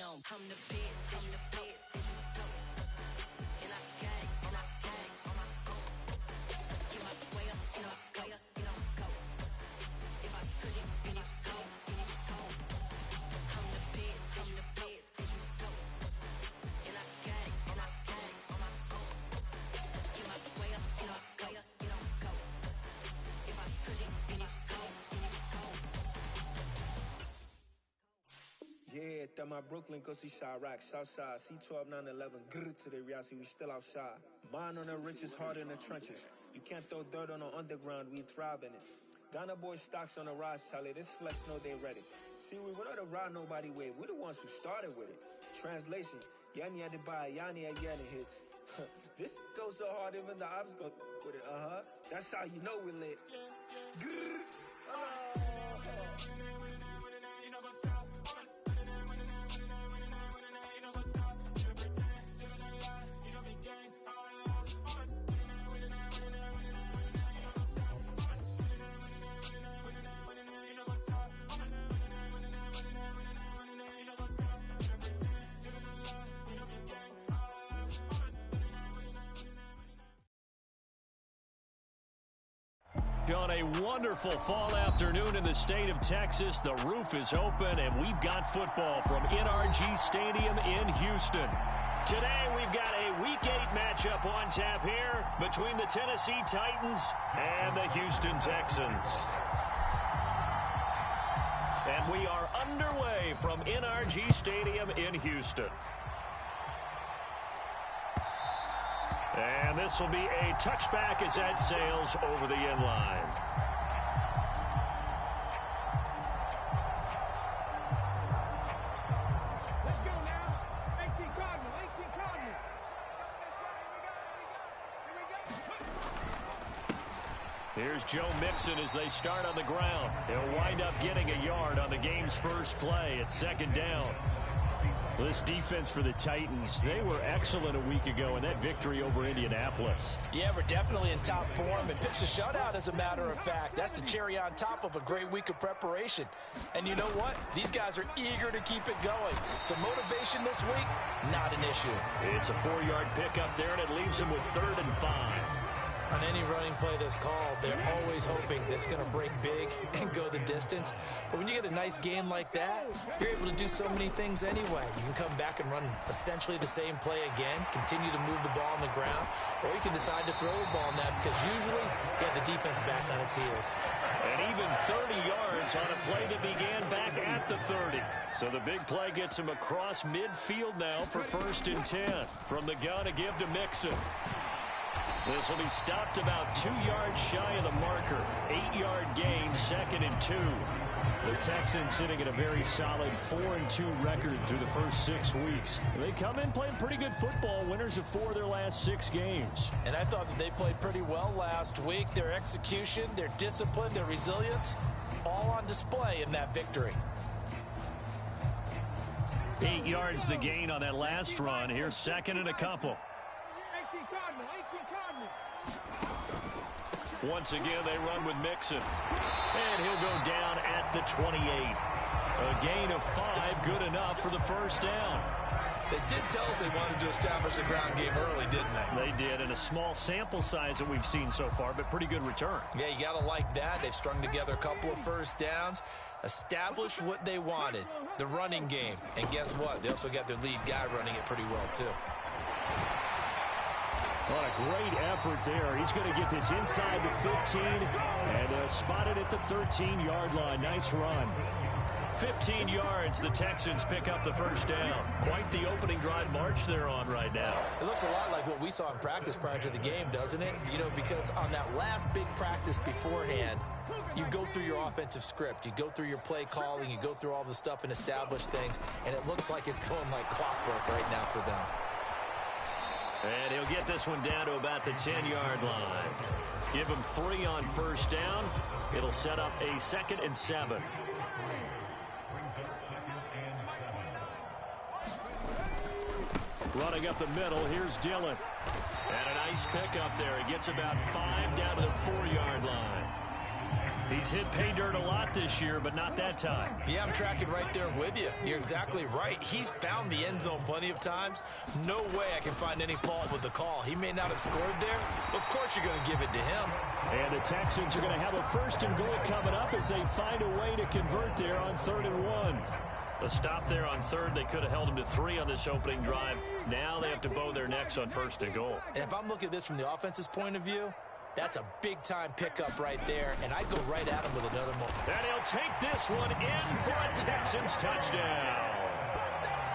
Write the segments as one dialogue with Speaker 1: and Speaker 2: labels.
Speaker 1: on. I'm the best, I'm the best. And I got it, and I got it on my own. Get my way up, get up, go, get on, go. If I touch it, then it's cold, then it's cold. I'm the best, I'm the best. And I got it, and I got it on my own. Get my way up, get up, go, get on, go. If I touch it, then it's cold, then it's cold.
Speaker 2: Yeah, that my Brooklyn, go see Chirac, Southside, C12, 911, grrr to the reality, we still outside. Mine on the riches, hard in the trenches. You can't throw dirt on the underground, we thrive in it. Ghana boys stocks on the rise, Charlie, this flex know they ready. See, we were not to ride nobody with, we're the ones who started with it. Translation, Yanni had to buy, Yanni had Yanni hits. This goes so hard, even the ops go with it, That's how you know we lit. Grrr,
Speaker 3: On a wonderful fall afternoon in the state of Texas, the roof is open, and we've got football from NRG Stadium in Houston. Today, we've got a Week 8 matchup on tap here between the Tennessee Titans and the Houston Texans. And we are underway from NRG Stadium in Houston. And this will be a touchback as that sails over the end line.
Speaker 4: Let's go now. 18 Cardinal, 18 Cardinal. Here we go.
Speaker 3: Here's Joe Mixon as they start on the ground. He'll wind up getting a yard on the game's first play at second down. This defense for the Titans, they were excellent a week ago in that victory over Indianapolis.
Speaker 5: Yeah, we're definitely in top form and pitched a shutout, as a matter of fact. That's the cherry on top of a great week of preparation. And you know what? These guys are eager to keep it going. So motivation this week, not an issue.
Speaker 3: It's a 4-yard pickup there, and it leaves them with 3rd and 5.
Speaker 5: On any running play that's called, they're always hoping that it's going to break big and go the distance. But when you get a nice game like that, you're able to do so many things anyway. You can come back and run essentially the same play again, continue to move the ball on the ground, or you can decide to throw the ball now because usually you have the defense back on its heels.
Speaker 3: And even 30 yards on a play that began back at the 30. So the big play gets him across midfield now for 1st and 10. From the gun to give to Mixon. This will be stopped about 2 yards shy of the marker. 8-yard gain, 2nd and 2. The Texans sitting at a very solid 4-2 record through the first 6 weeks. They come in playing pretty good football, winners of 4 of their last 6 games.
Speaker 5: And I thought that they played pretty well last week. Their execution, their discipline, their resilience, all on display in that victory.
Speaker 3: 8 yards the gain on that last run. Here's 2nd and a couple.
Speaker 4: 18 Cardinal, 18 Cardinal.
Speaker 3: Once again, they run with Mixon. And he'll go down at the 28. A gain of 5, good enough for the first down.
Speaker 5: They did tell us they wanted to establish the ground game early, didn't they?
Speaker 3: They did, and a small sample size that we've seen so far, but pretty good return.
Speaker 5: Yeah, you got to like that. They've strung together a couple of first downs, established what they wanted, the running game. And guess what? They also got their lead guy running it pretty well, too.
Speaker 3: What a great effort there. He's going to get this inside the 15, and they'll spot it at the 13-yard line. Nice run. 15 yards, the Texans pick up the first down. Quite the opening drive march they're on right now.
Speaker 5: It looks a lot like what we saw in practice prior to the game, doesn't it? You know, because on that last big practice beforehand, you go through your offensive script. You go through your play calling. You go through all the stuff and establish things, and it looks like it's going like clockwork right now for them.
Speaker 3: And he'll get this one down to about the 10-yard line. Give him 3 on first down. It'll set up a 2nd and 7. Running up the middle, here's Dillon. And a nice pickup there. He gets about 5 down to the 4-yard line. He's hit pay dirt a lot this year, but not that time.
Speaker 5: Yeah, I'm tracking right there with you. You're exactly right. He's found the end zone plenty of times. No way I can find any fault with the call. He may not have scored there, but of course you're going to give it to him.
Speaker 3: And the Texans are going to have a 1st and goal coming up as they find a way to convert there on 3rd and 1. A stop there on 3rd. They could have held him to 3 on this opening drive. Now they have to bow their necks on 1st and goal.
Speaker 5: And if I'm looking at this from the offense's point of view, that's a big-time pickup right there, and I'd go right at him with another moment.
Speaker 3: And he'll take this one in for a Texans touchdown.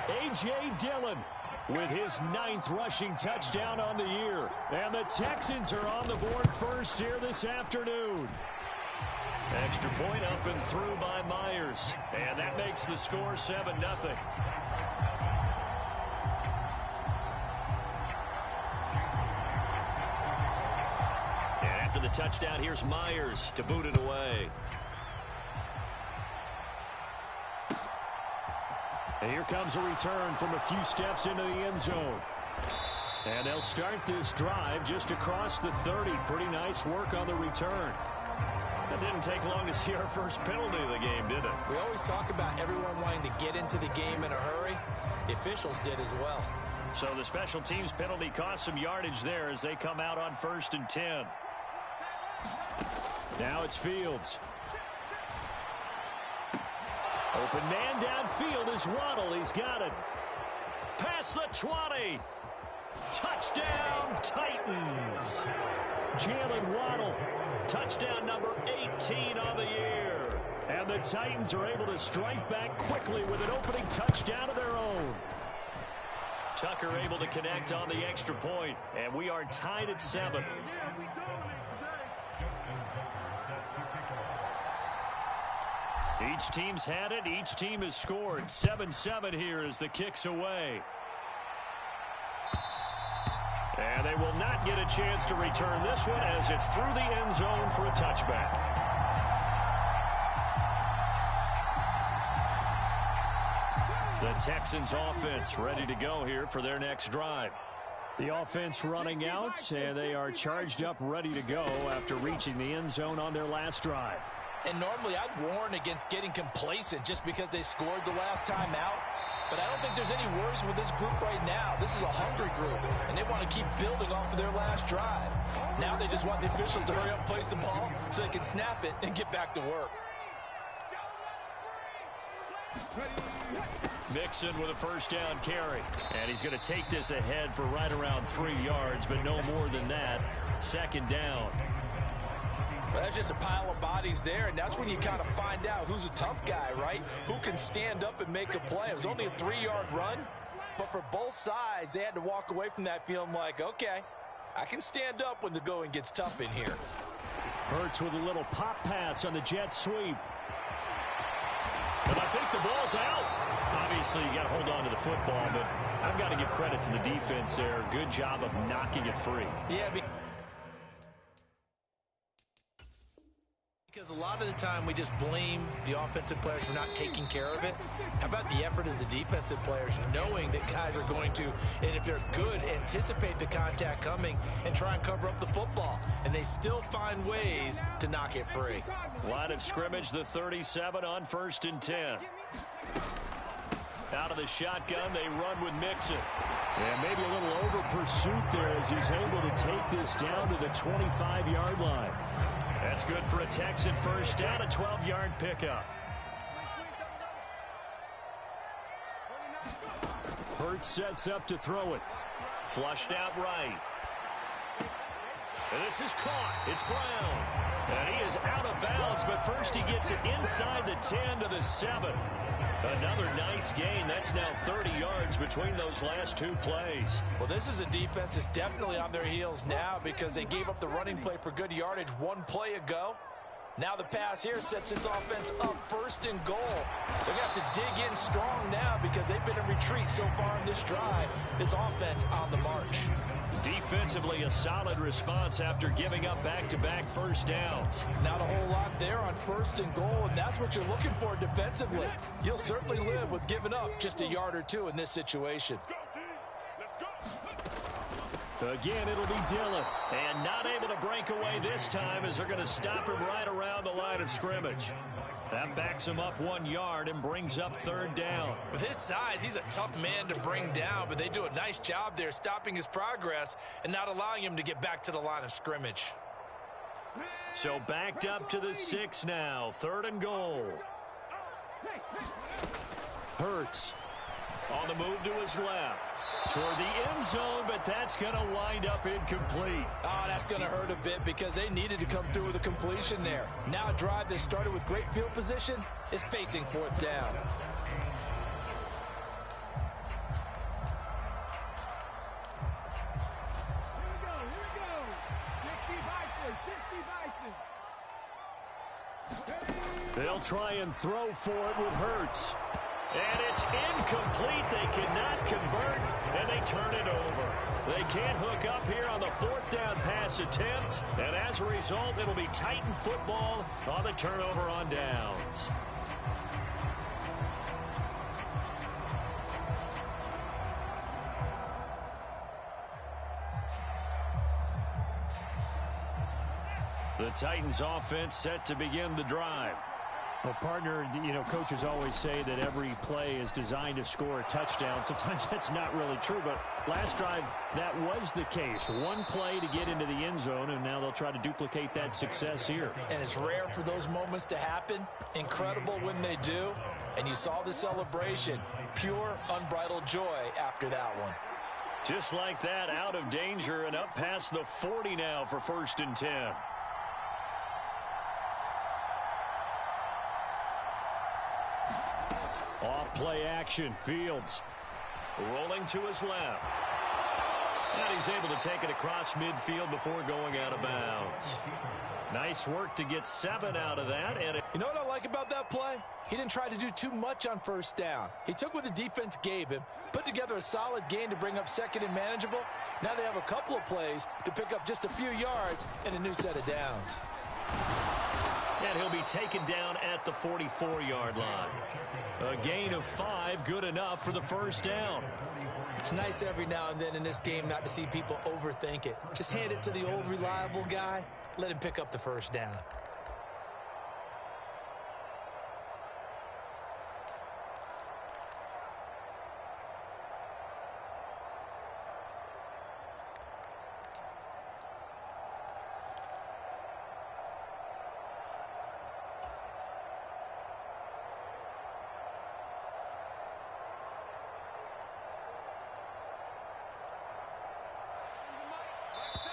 Speaker 3: A.J. Dillon with his 9th rushing touchdown on the year. And the Texans are on the board first here this afternoon. Extra point up and through by Myers. And that makes the score 7-0. And after the touchdown, here's Myers to boot it away. And here comes a return from a few steps into the end zone. And they'll start this drive just across the 30. Pretty nice work on the return. It didn't take long to see our first penalty of the game, did it?
Speaker 5: We always talk about everyone wanting to get into the game in a hurry. The officials did as well.
Speaker 3: So the special teams penalty cost some yardage there as they come out on 1st and 10. Now it's Fields. Open man downfield is Waddle. He's got it. Past the 20. Touchdown, Titans. Jalen Waddle. Touchdown number 18 on the year. And the Titans are able to strike back quickly with an opening touchdown of their own. Tucker able to connect on the extra point, and we are tied at 7. Each team's had it. Each team has scored. 7-7 here as the kick's away. And they will not get a chance to return this one as it's through the end zone for a touchback. The Texans offense ready to go here for their next drive. The offense running out, and they are charged up ready to go after reaching the end zone on their last drive.
Speaker 5: And normally I'd warn against getting complacent just because they scored the last time out. But I don't think there's any worries with this group right now. This is a hungry group, and they want to keep building off of their last drive. Now they just want the officials to hurry up and place the ball so they can snap it and get back to work.
Speaker 3: Mixon with a 1st down carry. And he's going to take this ahead for right around 3 yards, but no more than that. 2nd down.
Speaker 5: Well, that's just a pile of bodies there, and that's when you kind of find out who's a tough guy, right? Who can stand up and make a play. It was only a 3-yard run, but for both sides, they had to walk away from that feeling like, okay, I can stand up when the going gets tough in here.
Speaker 3: Hurts with a little pop pass on the jet sweep. And I think the ball's out. Obviously, you got to hold on to the football, but I've got to give credit to the defense there. Good job of knocking it free.
Speaker 5: Yeah, because a lot of the time we just blame the offensive players for not taking care of it. How about the effort of the defensive players knowing that guys are going to, and if they're good, anticipate the contact coming and try and cover up the football. And they still find ways to knock it free.
Speaker 3: Line of scrimmage, the 37 on 1st and 10. Out of the shotgun, they run with Mixon. And maybe a little over pursuit there as he's able to take this down to the 25-yard line. That's good for a Texan 1st down, a 12-yard pickup. Hurts sets up to throw it. Flushed out right. And this is caught. It's Brown. And he is out of bounds, but first he gets it inside the 10 to the 7. Another nice gain. That's now 30 yards between those last 2 plays.
Speaker 5: Well, this is a defense that's definitely on their heels now because they gave up the running play for good yardage 1 play ago. Now the pass here sets this offense up 1st and goal. They're going to have to dig in strong now because they've been in retreat so far in this drive. This offense on the march.
Speaker 3: Defensively, a solid response after giving up back-to-back 1st downs.
Speaker 5: Not a whole lot there on 1st and goal, and that's what you're looking for defensively. You'll certainly live with giving up just a yard or 2 in this situation.
Speaker 3: Again, it'll be Dillon. And not able to break away this time as they're going to stop him right around the line line of scrimmage. That backs him up 1 yard and brings up 3rd down.
Speaker 5: With his size, he's a tough man to bring down, but they do a nice job there stopping his progress and not allowing him to get back to the line of scrimmage.
Speaker 3: So backed up to the 6 now. 3rd and goal. Hurts on the move to his left. Toward the end zone, but that's going to wind up incomplete.
Speaker 5: Oh, that's going to hurt a bit because they needed to come through with a completion there. Now a drive that started with great field position is facing 4th down.
Speaker 4: Here we go. 60 Vikings.
Speaker 3: They'll try and throw for it with Hurts. And it's incomplete. They cannot convert, and they turn it over. They can't hook up here on the 4th down pass attempt, and as a result, it'll be Titan football on the turnover on downs. The Titans offense set to begin the drive.
Speaker 6: Well, partner, coaches always say that every play is designed to score a touchdown. Sometimes that's not really true, but last drive, that was the case. One play to get into the end zone, and now they'll try to duplicate that success here.
Speaker 5: And it's rare for those moments to happen. Incredible when they do. And you saw the celebration. Pure, unbridled joy after that one.
Speaker 3: Just like that, out of danger and up past the 40 now for 1st and 10. Off play action. Fields rolling to his left. And he's able to take it across midfield before going out of bounds. Nice work to get 7 out of that. And
Speaker 5: you know what I like about that play? He didn't try to do too much on 1st down. He took what the defense gave him, put together a solid gain to bring up 2nd and manageable. Now they have a couple of plays to pick up just a few yards and a new set of downs.
Speaker 3: And he'll be taken down at the 44-yard line. A gain of 5, good enough for the 1st down.
Speaker 5: It's nice every now and then in this game not to see people overthink it. Just hand it to the old reliable guy. Let him pick up the 1st down.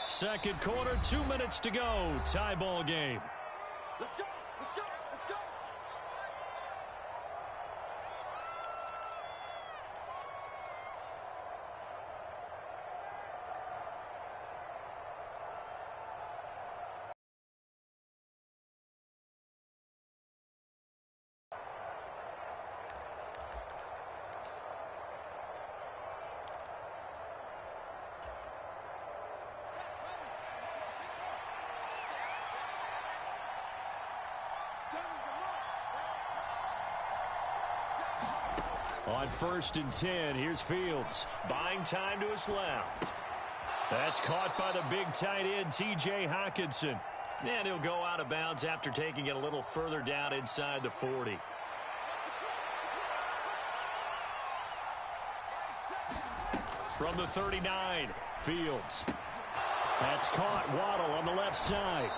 Speaker 3: Second quarter, 2 minutes to go. Tie ball game.
Speaker 4: Let's go. Let's go. Let's go.
Speaker 3: On 1st and 10, here's Fields. Buying time to his left. That's caught by the big tight end, T.J. Hockenson. And he'll go out of bounds after taking it a little further down inside the 40. From the 39, Fields. That's caught. Waddle on the left side.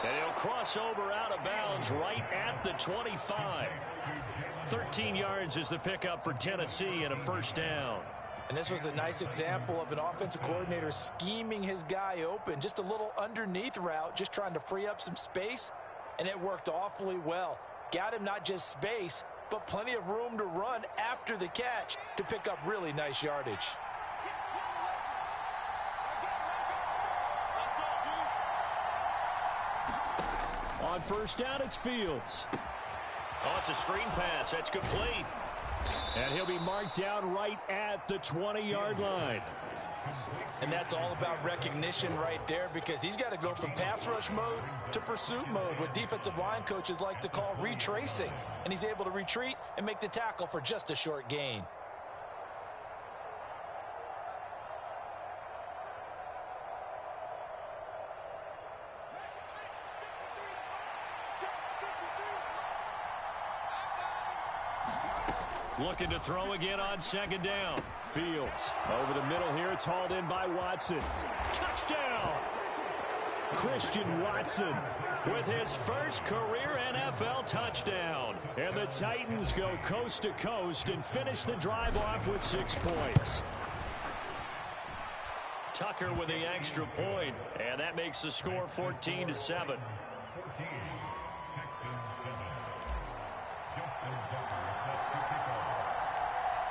Speaker 3: And he'll cross over out of bounds right at the 25. 13 yards is the pickup for Tennessee and a 1st down.
Speaker 5: And this was a nice example of an offensive coordinator scheming his guy open. Just a little underneath route, just trying to free up some space. And it worked awfully well. Got him not just space, but plenty of room to run after the catch to pick up really nice yardage.
Speaker 3: On 1st down, it's Fields. Oh, it's a screen pass. That's complete. And he'll be marked down right at the 20-yard line.
Speaker 5: And that's all about recognition right there because he's got to go from pass rush mode to pursuit mode, what defensive line coaches like to call retracing. And he's able to retreat and make the tackle for just a short gain.
Speaker 3: Looking to throw again on second down.
Speaker 6: Fields over the middle here. It's hauled in by Watson.
Speaker 3: Touchdown!
Speaker 6: Christian Watson
Speaker 3: With his first career NFL touchdown.
Speaker 6: And the Titans go coast to coast and finish the drive off with 6 points.
Speaker 3: Tucker with the extra point, and that makes the score 14-7.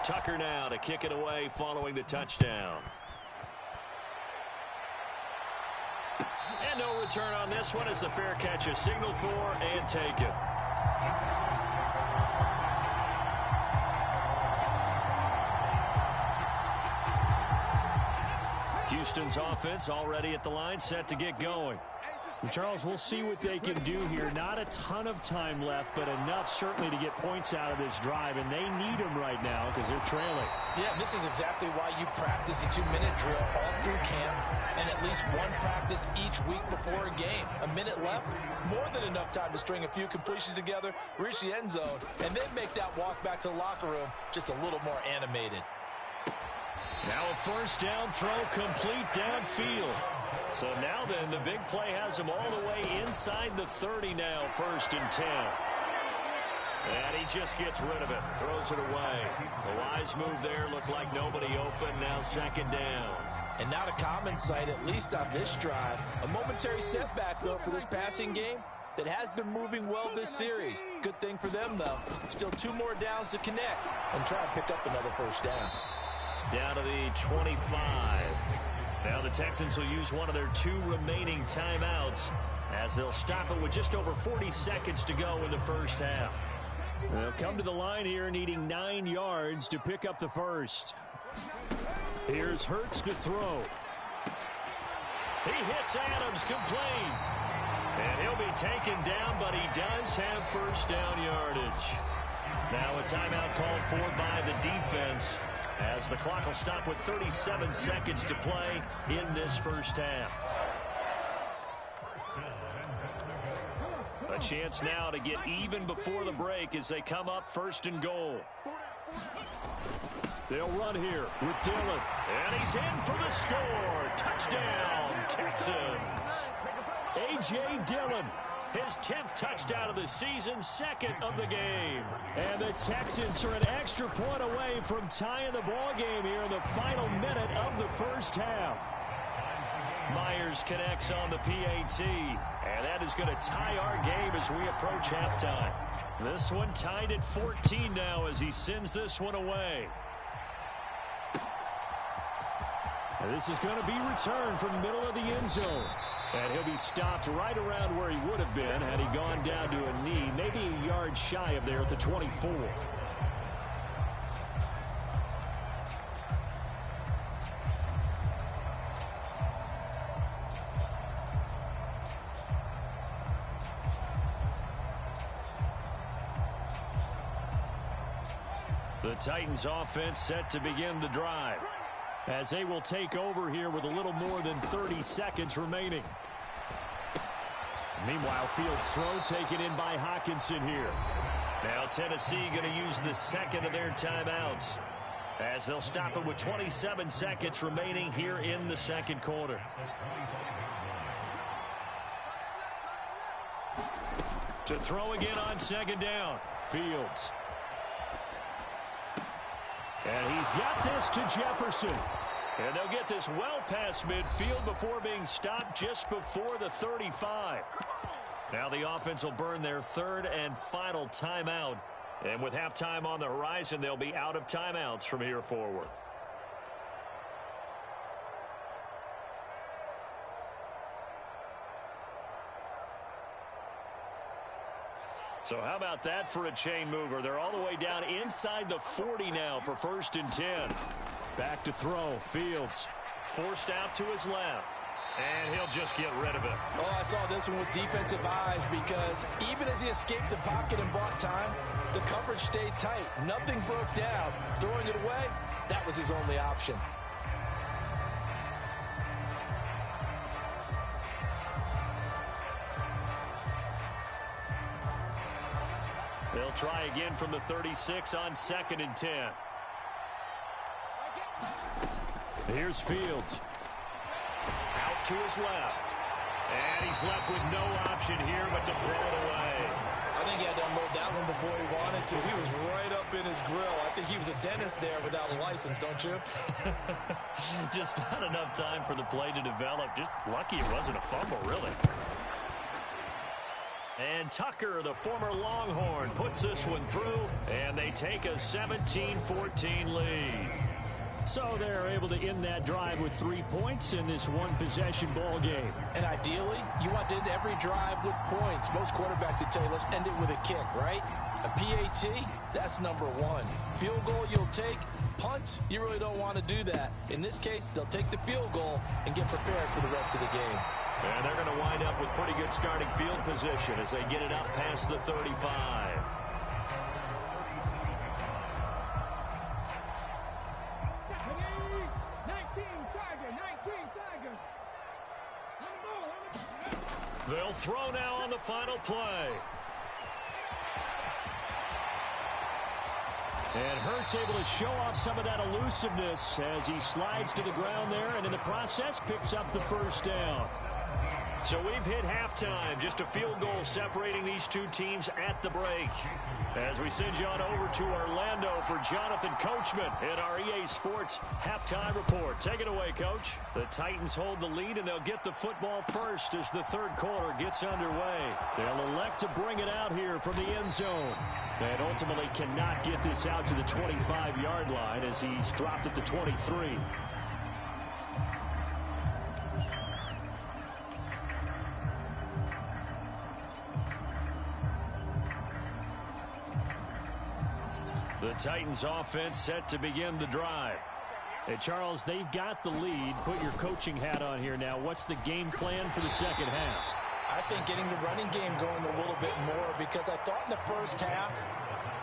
Speaker 3: Tucker now to kick it away following the touchdown. And no return on this one as the fair catch is signaled for and taken. Houston's offense already at the line, set to get going.
Speaker 6: And Charles, we'll see what they can do here. Not a ton of time left, but enough certainly to get points out of this drive, and they need them right now because they're trailing.
Speaker 5: Yeah, this is exactly why you practice a 2-minute drill all through camp and at least one practice each week before a game. A minute left, more than enough time to string a few completions together, reach the end zone, and then make that walk back to the locker room just a little more animated.
Speaker 3: Now a first down throw complete downfield. So now then, the big play has him all the way inside the 30 now, 1st and 10. And he just gets rid of it, throws it away. The wise move there, looked like nobody open, now 2nd down.
Speaker 5: And not a common sight, at least on this drive. A momentary setback, though, for this passing game that has been moving well this series. Good thing for them, though. Still 2 more downs to connect and try to pick up another first down.
Speaker 3: Down to the 25. Now the Texans will use one of their 2 remaining timeouts as they'll stop it with just over 40 seconds to go in the first half.
Speaker 6: They'll come to the line here needing 9 yards to pick up the first. Here's Hurts to throw.
Speaker 3: He hits Adams complete. And he'll be taken down, but he does have first down yardage. Now a timeout called for by the defense, as the clock will stop with 37 seconds to play in this first half. A chance now to get even before the break as they come up 1st and goal.
Speaker 6: They'll run here with Dillon.
Speaker 3: And he's in for the score. Touchdown, Texans.
Speaker 6: A.J. Dillon.
Speaker 3: His 10th touchdown of the season, 2nd of the game.
Speaker 6: And the Texans are an extra point away from tying the ball game here in the final minute of the first half.
Speaker 3: Myers connects on the PAT, and that is going to tie our game as we approach halftime. This one tied at 14 now as he sends this one away.
Speaker 6: And this is going to be returned from the middle of the end zone. And he'll be stopped right around where he would have been had he gone down to a knee, maybe a yard shy of there at the 24.
Speaker 3: The Titans offense set to begin the drive,
Speaker 6: as they will take over here with a little more than 30 seconds remaining. Meanwhile, Fields' throw taken in by Hockenson here.
Speaker 3: Now Tennessee going to use the 2nd of their timeouts as they'll stop it with 27 seconds remaining here in the 2nd quarter. To throw again on 2nd down.
Speaker 6: Fields. And he's got this to Jefferson.
Speaker 3: And they'll get this well past midfield before being stopped just before the 35. Now the offense will burn their 3rd and final timeout. And with halftime on the horizon, they'll be out of timeouts from here forward. So how about that for a chain mover? They're all the way down inside the 40 now for 1st and 10.
Speaker 6: Back to throw. Fields.
Speaker 3: Forced out to his left. And he'll just get rid of it.
Speaker 5: Oh, I saw this one with defensive eyes because even as he escaped the pocket and bought time, the coverage stayed tight. Nothing broke down. Throwing it away, that was his only option.
Speaker 3: They'll try again from the 36 on 2nd and 10.
Speaker 6: Here's Fields.
Speaker 3: Out to his left. And he's left with no option here but to throw it away.
Speaker 5: I think he had to unload that one before he wanted to. He was right up in his grill. I think he was a dentist there without a license, don't you?
Speaker 3: Just not enough time for the play to develop. Just lucky it wasn't a fumble, really. And Tucker, the former Longhorn, puts this one through, and they take a 17-14 lead.
Speaker 6: So they're able to end that drive with 3 points in this one-possession ball game.
Speaker 5: And ideally, you want to end every drive with points. Most quarterbacks would tell you, let's end it with a kick, right? A PAT, that's number one. Field goal you'll take. Punts, you really don't want to do that. In this case, they'll take the field goal and get prepared for the rest of the game.
Speaker 3: And they're going to wind up with pretty good starting field position as they get it up past the 35. They'll throw now on the final play.
Speaker 6: And Hurts able to show off some of that elusiveness as he slides to the ground there, and in the process picks up the first down.
Speaker 3: So we've hit halftime. Just a field goal separating these two teams at the break. As we send you on over to Orlando for Jonathan Coachman in our EA Sports halftime report. Take it away, Coach. The Titans hold the lead, and they'll get the football first as the third quarter gets underway.
Speaker 6: They'll elect to bring it out here from the end zone. And ultimately cannot get this out to the 25-yard line as he's dropped at the 23.
Speaker 3: The Titans offense set to begin the drive.
Speaker 6: Hey, Charles, they've got the lead. Put your coaching hat on here now. What's the game plan for the second half?
Speaker 5: I think getting the running game going a little bit more, because I thought in the first half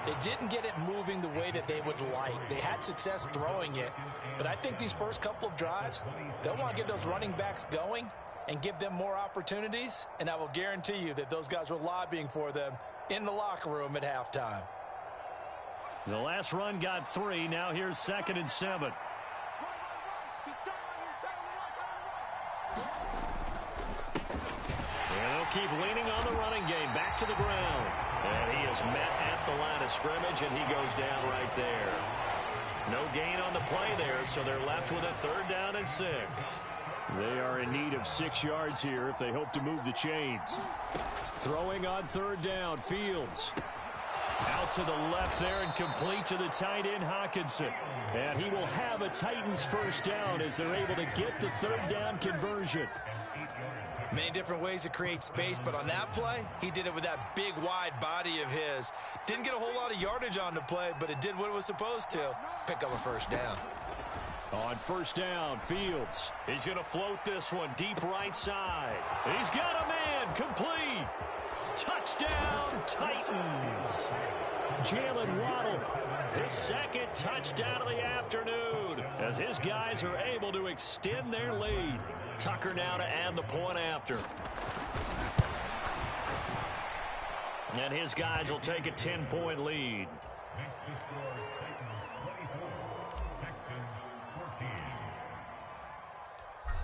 Speaker 5: they didn't get it moving the way that they would like. They had success throwing it, but I think these first couple of drives, they'll want to get those running backs going and give them more opportunities, and I will guarantee you that those guys were lobbying for them in the locker room at halftime.
Speaker 3: The last run got 3. Now here's 2nd and 7. And they'll keep leaning on the running game. Back to the ground. And he is met at the line of scrimmage, and he goes down right there. No gain on the play there, so they're left with a 3rd down and 6.
Speaker 6: They are in need of 6 yards here if they hope to move the chains. Throwing on 3rd down, Fields.
Speaker 3: Out to the left there and complete to the tight end, Hockenson.
Speaker 6: And he will have a Titans first down as they're able to get the 3rd down conversion.
Speaker 5: Many different ways to create space, but on that play, he did it with that big, wide body of his. Didn't get a whole lot of yardage on the play, but it did what it was supposed to. Pick up a first down.
Speaker 6: On 1st down, Fields.
Speaker 3: He's going to float this one deep right side. He's got a man, complete. Touchdown, Titans.
Speaker 6: Jalen Waddle.
Speaker 3: His 2nd touchdown of the afternoon as his guys are able to extend their lead. Tucker now to add the point after. And his guys will take a 10-point lead.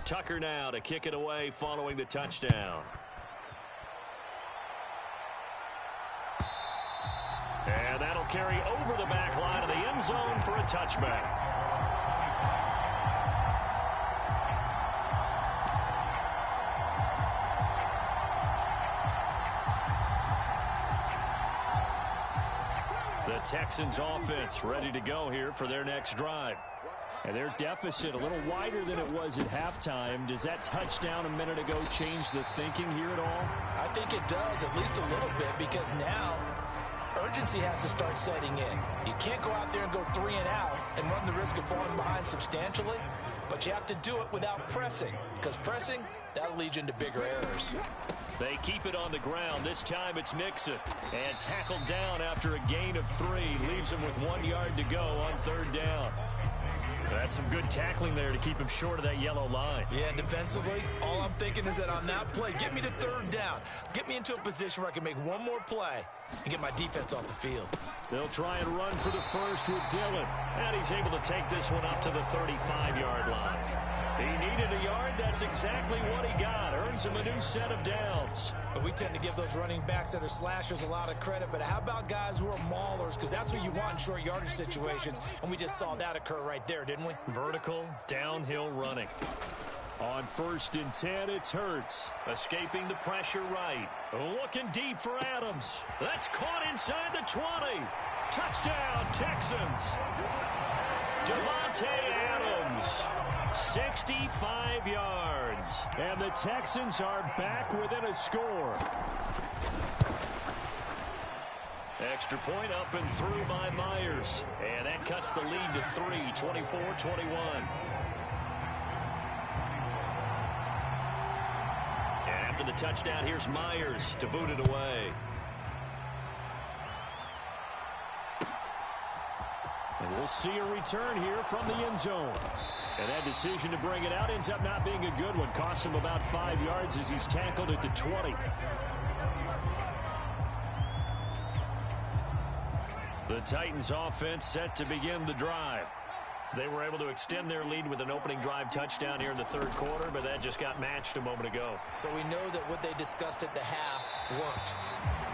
Speaker 3: Tucker now to kick it away following the touchdown. And that'll carry over the back line of the end zone for a touchback. The Texans offense ready to go here for their next drive.
Speaker 6: And their deficit a little wider than it was at halftime. Does that touchdown a minute ago change the thinking here at all?
Speaker 5: I think it does, at least a little bit, because now urgency has to start setting in. You can't go out there and go 3 and out and run the risk of falling behind substantially, but you have to do it without pressing, because pressing, that'll lead you into bigger errors.
Speaker 3: They keep it on the ground. This time it's Mixon. And tackled down after a gain of 3. Leaves him with 1 yard to go on 3rd down. That's some good tackling there to keep him short of that yellow line.
Speaker 5: Yeah, and defensively, all I'm thinking is that on that play, get me to third down. Get me into a position where I can make one more play and get my defense off the field.
Speaker 6: They'll try and run for the first with Dillon.
Speaker 3: And he's able to take this one up to the 35-yard line. He needed a yard. That's exactly what he got. Earns him a new set of downs.
Speaker 5: But we tend to give those running backs that are slashers a lot of credit. But how about guys who are maulers? Because that's what you want in short yardage situations. And we just saw that occur right there, didn't we?
Speaker 3: Vertical, downhill running.
Speaker 6: On 1st and 10, it's Hurts.
Speaker 3: Escaping the pressure right. Looking deep for Adams. That's caught inside the 20. Touchdown, Texans. Davante Adams. 65 yards.
Speaker 6: And the Texans are back within a score.
Speaker 3: Extra point up and through by Myers. And that cuts the lead to 3, 24-21. And after the touchdown, here's Myers to boot it away.
Speaker 6: And we'll see a return here from the end zone. And that decision to bring it out ends up not being a good one. Costs him about 5 yards as he's tackled at the 20.
Speaker 3: The Titans offense set to begin the drive. They were able to extend their lead with an opening drive touchdown here in the third quarter, but that just got matched a moment ago.
Speaker 5: So we know that what they discussed at the half worked.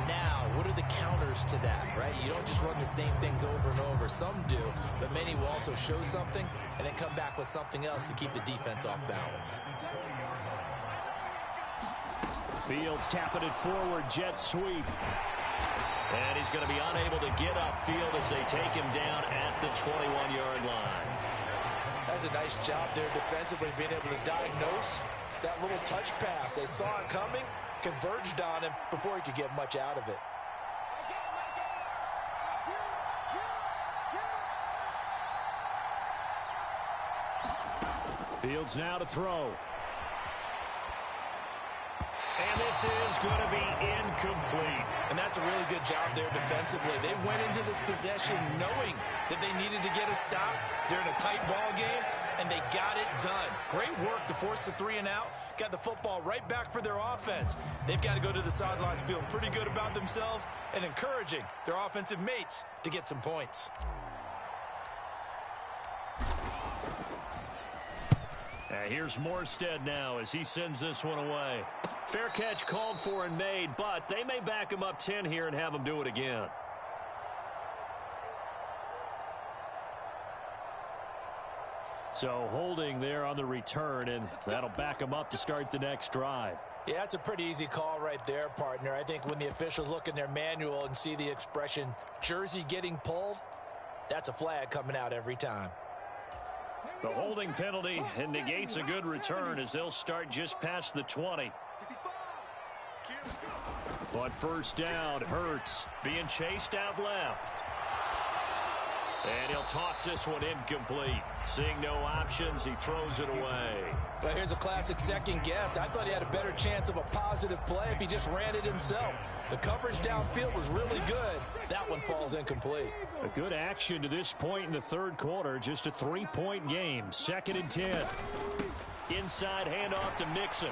Speaker 5: Now, what are the counters to that, right? You don't just run the same things over and over. Some do, but many will also show something and then come back with something else to keep the defense off balance.
Speaker 6: Fields tapping it forward, jet sweep.
Speaker 3: And he's going to be unable to get upfield as they take him down at the 21-yard line.
Speaker 5: That's a nice job there defensively, being able to diagnose that little touch pass. They saw it coming, converged on him before he could get much out of it.
Speaker 6: Fields now to throw.
Speaker 3: And this is going to be incomplete.
Speaker 5: And that's a really good job there defensively. They went into this possession knowing that they needed to get a stop. They're in a tight ball game, and they got it done. Great work to force the 3 and out. Got the football right back for their offense. They've got to go to the sidelines feeling pretty good about themselves and encouraging their offensive mates to get some points.
Speaker 3: Here's Morstead now as he sends this one away. Fair catch called for and made, but they may back him up 10 here and have him do it again.
Speaker 6: So holding there on the return, and that'll back him up to start the next drive.
Speaker 5: Yeah, that's a pretty easy call right there, partner. I think when the officials look in their manual and see the expression jersey getting pulled, that's a flag coming out every time.
Speaker 3: The holding penalty negates a good return as they'll start just past the 20.
Speaker 6: On 1st down, Hurts
Speaker 3: being chased out left. And he'll toss this one incomplete. Seeing no options, he throws it away.
Speaker 5: But here's a classic second guess. I thought he had a better chance of a positive play if he just ran it himself. The coverage downfield was really good. That one falls incomplete.
Speaker 6: A good action to this point in the third quarter. Just a 3-point game. 2nd and 10.
Speaker 3: Inside handoff to Mixon.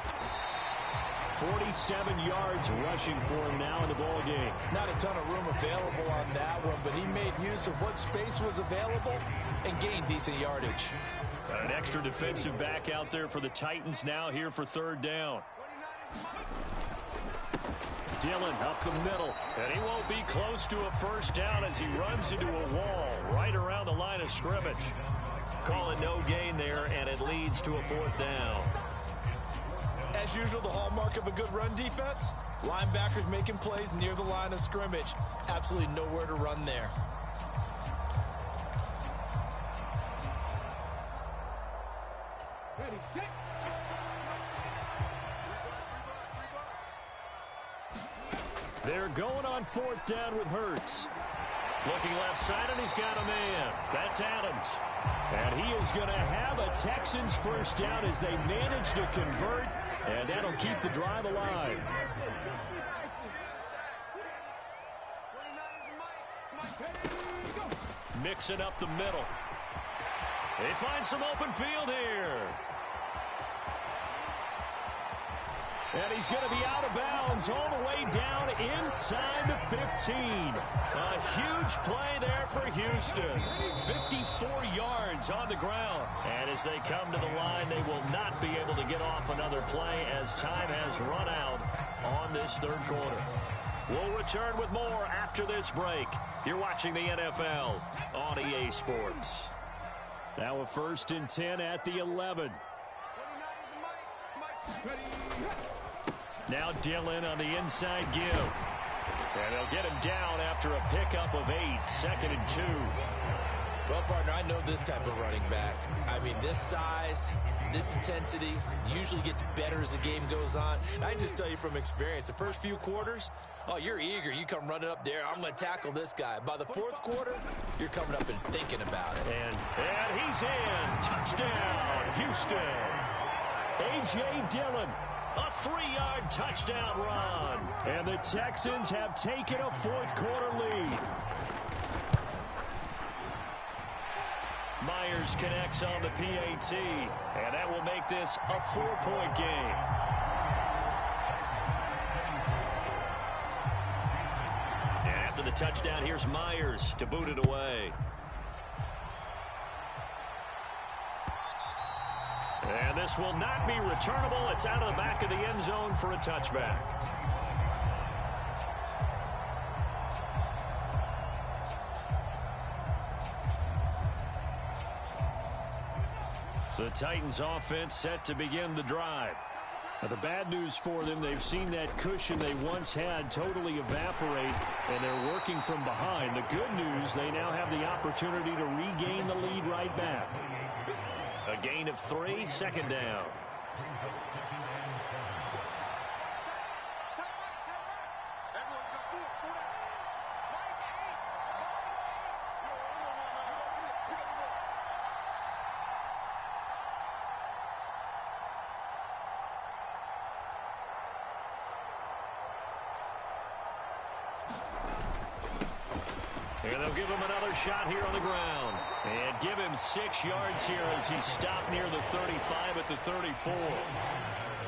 Speaker 6: 47 yards rushing for him now in the ball game.
Speaker 5: Not a ton of room available on that one, but he made use of what space was available and gained decent yardage.
Speaker 3: Got an extra defensive back out there for the Titans now here for 3rd down.
Speaker 6: Dillon up the middle.
Speaker 3: And he won't be close to a 1st down as he runs into a wall right around the line of scrimmage. Calling no gain there, and it leads to a 4th down.
Speaker 5: As usual, the hallmark of a good run defense, linebackers making plays near the line of scrimmage. Absolutely nowhere to run there.
Speaker 4: Ready, set.
Speaker 6: They're going on 4th down with Hurts.
Speaker 3: Looking left side, and he's got a man. That's Adams.
Speaker 6: And he is going to have a Texans 1st down as they manage to convert, and that'll keep the drive alive.
Speaker 3: Mixing up the middle. They find some open field here. And he's going to be out of bounds all the way down inside the 15. A huge play there for Houston. 54 yards on the ground. And as they come to the line, they will not be able to get off another play as time has run out on this third quarter. We'll return with more after this break. You're watching the NFL on EA Sports.
Speaker 6: Now a 1st and 10 at the 11. Now Dillon on the inside give. And they'll get him down after a pickup of 8, 2nd and 2.
Speaker 5: Well, partner, I know this type of running back. I mean, this size, this intensity usually gets better as the game goes on. And I just tell you from experience, the first few quarters, oh, you're eager. You come running up there. I'm going to tackle this guy. By the 4th quarter, you're coming up and thinking about it.
Speaker 3: And he's in. Touchdown, Houston. A.J. Dillon. A 3-yard touchdown run.
Speaker 6: And the Texans have taken a 4th quarter lead.
Speaker 3: Myers connects on the PAT. And that will make this a 4-point game. And after the touchdown, here's Myers to boot it away. And this will not be returnable. It's out of the back of the end zone for a touchback. The Titans offense set to begin the drive.
Speaker 6: Now, the bad news for them, they've seen that cushion they once had totally evaporate, and they're working from behind. The good news, they now have the opportunity to regain the lead right back.
Speaker 3: A gain of 3, 2nd down. And they'll give him another shot here on the ground. And give him 6 yards here as he stopped near the 35 at the 34.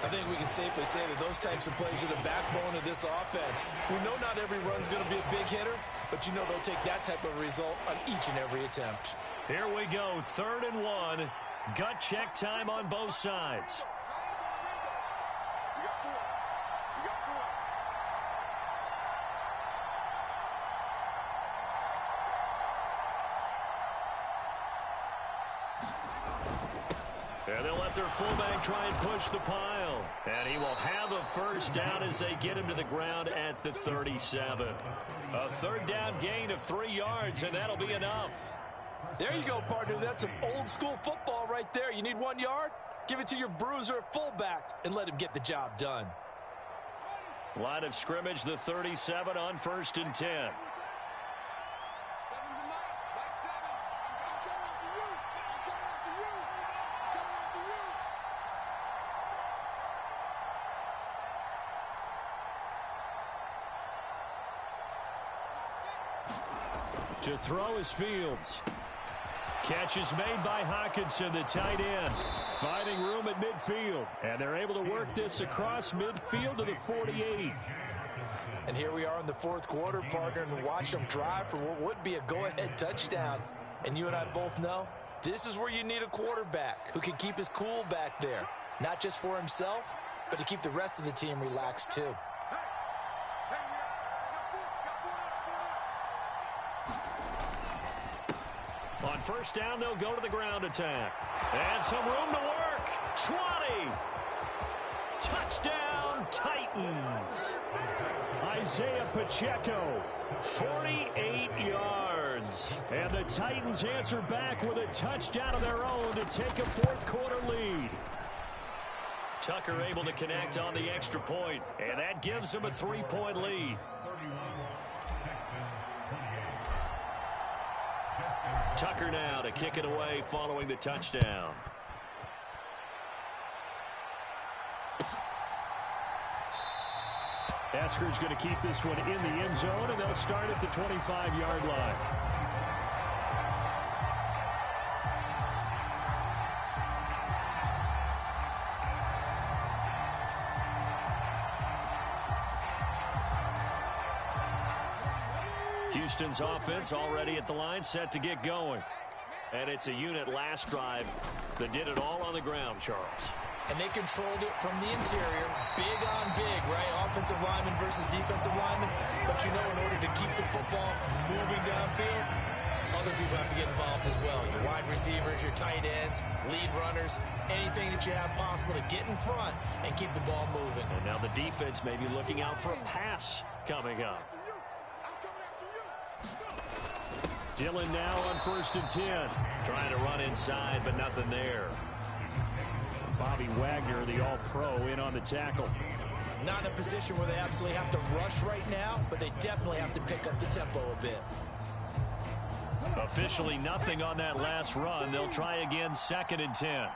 Speaker 5: I think we can safely say that those types of plays are the backbone of this offense. We know not every run's going to be a big hitter, but you know they'll take that type of result on each and every attempt.
Speaker 3: Here we go, 3rd and 1. Gut check time on both sides. And they'll let their fullback try and push the pile. And he will have a 1st down as they get him to the ground at the 37. A 3rd down gain of 3 yards, and that'll be enough.
Speaker 5: There you go, partner. That's some old-school football right there. You need 1 yard? Give it to your bruiser fullback and let him get the job done.
Speaker 3: Line of scrimmage, the 37 on 1st and 10.
Speaker 6: To throw is Fields. Catch is made by Hockenson, the tight end. Finding room at midfield. And they're able to work this across midfield to the 48.
Speaker 5: And here we are in the 4th quarter, partner, and watch them drive for what would be a go-ahead touchdown. And you and I both know this is where you need a quarterback who can keep his cool back there. Not just for himself, but to keep the rest of the team relaxed too.
Speaker 3: On 1st down, they'll go to the ground attack. And some room to work. 20. Touchdown, Titans.
Speaker 6: Isaiah Pacheco.
Speaker 3: 48 yards.
Speaker 6: And the Titans answer back with a touchdown of their own to take a 4th quarter lead.
Speaker 3: Tucker able to connect on the extra point, and that gives them a 3-point lead. Tucker now to kick it away following the touchdown.
Speaker 6: Esker's going to keep this one in the end zone, and they'll start at the 25-yard line.
Speaker 3: Houston's offense already at the line, set to get going. And it's a unit last drive that did it all on the ground, Charles.
Speaker 5: And they controlled it from the interior. Big on big, right? Offensive lineman versus defensive lineman. But you know, in order to keep the football moving downfield, other people have to get involved as well. Your wide receivers, your tight ends, lead runners, anything that you have possible to get in front and keep the ball moving.
Speaker 3: And now the defense may be looking out for a pass coming up. Dillon now on 1st and 10. Trying to run inside, but nothing there. Bobby Wagner, the all-pro, in on the tackle.
Speaker 5: Not in a position where they absolutely have to rush right now, but they definitely have to pick up the tempo a bit.
Speaker 3: Officially nothing on that last run. They'll try again 2nd and 10.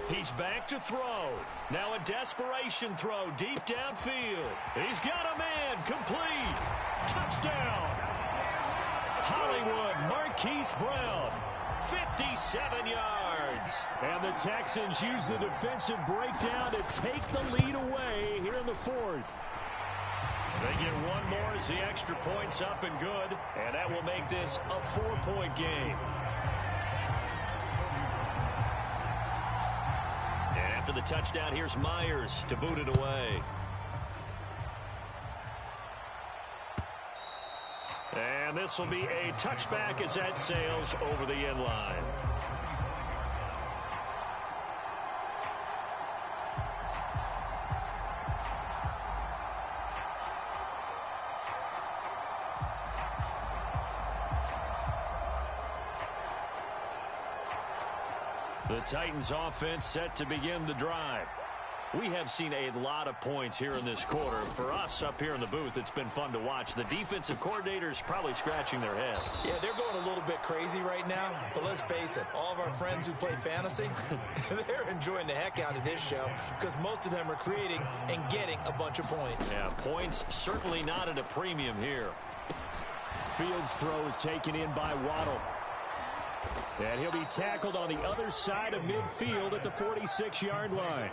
Speaker 3: He's back to throw. Now a desperation throw deep downfield. He's got a man. Complete. Touchdown. Hollywood Marquise Brown. 57 yards. And the Texans use the defensive breakdown to take the lead away here in the 4th. They get one more as the extra point's up and good. And that will make this a 4-point game. And after the touchdown, here's Myers to boot it away. And this will be a touchback as that sails over the end line. The Titans offense set to begin the drive. We have seen a lot of points here in this quarter. For us up here in the booth, it's been fun to watch. The defensive coordinators probably scratching their heads.
Speaker 5: Yeah, they're going a little bit crazy right now. But let's face it, all of our friends who play fantasy, they're enjoying the heck out of this show because most of them are creating and getting a bunch of points.
Speaker 3: Yeah, points certainly not at a premium here.
Speaker 6: Fields throw is taken in by Waddle. And he'll be tackled on the other side of midfield at the 46-yard line.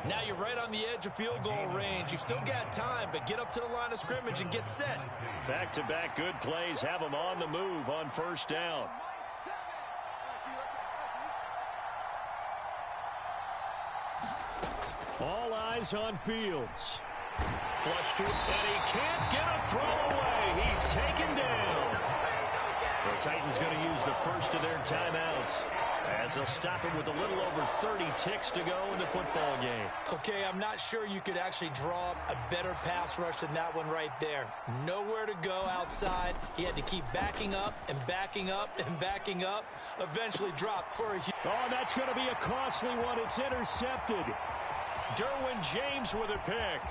Speaker 5: Now you're right on the edge of field goal range. You've still got time, but get up to the line of scrimmage and get set.
Speaker 3: Back-to-back good plays have them on the move on 1st down.
Speaker 6: All eyes on Fields.
Speaker 3: Flush to it, and he can't get a throw away. He's taken down. The Titans going to use the first of their timeouts as they'll stop him with a little over 30 ticks to go in the football game.
Speaker 5: Okay, I'm not sure you could actually draw up a better pass rush than that one right there. Nowhere to go outside. He had to keep backing up and backing up and backing up. Eventually dropped for a...
Speaker 6: Oh, that's going to be a costly one. It's intercepted.
Speaker 3: Derwin James with a pick.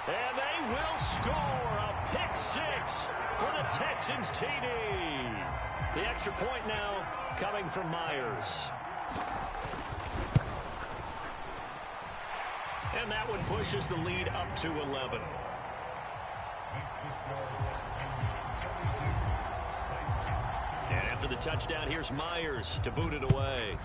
Speaker 3: And they will score a pick 6 for the Texans TD. The extra point now coming from Myers. And that one pushes the lead up to 11. And after the touchdown, here's Myers to boot it away.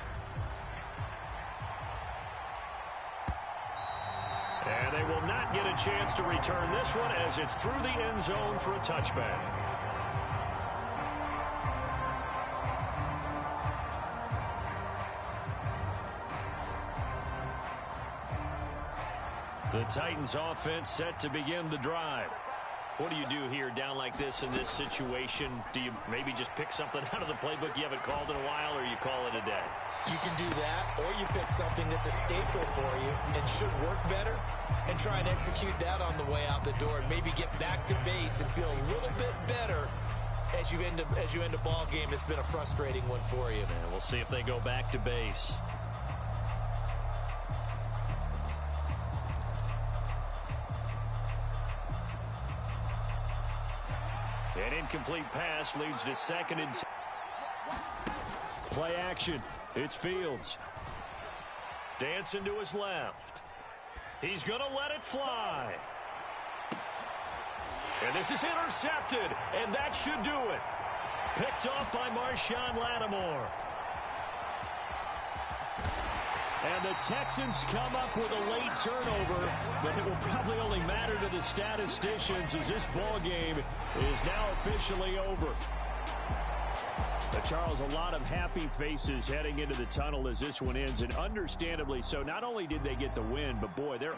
Speaker 3: And they will not get a chance to return this one as it's through the end zone for a touchback. The Titans offense set to begin the drive. What do you do here down like this in this situation? Do you maybe just pick something out of the playbook you haven't called in a while, or you call it a day?
Speaker 5: You can do that, or you pick something that's a staple for you and should work better and try and execute that on the way out the door and maybe get back to base and feel a little bit better as you end a ball game that's been a frustrating one for you.
Speaker 3: And we'll see if they go back to base. An incomplete pass leads to 2nd and 10.
Speaker 6: Play action. It's Fields.
Speaker 3: Dancing to his left. He's going to let it fly. And this is intercepted, and that should do it. Picked off by Marshawn Lattimore.
Speaker 6: And the Texans come up with a late turnover, but it will probably only matter to the
Speaker 3: statisticians as this ball game is now officially over.
Speaker 6: Charles, a lot of happy faces heading into the tunnel as this one ends, and understandably so. Not only did they get the win, but boy, they're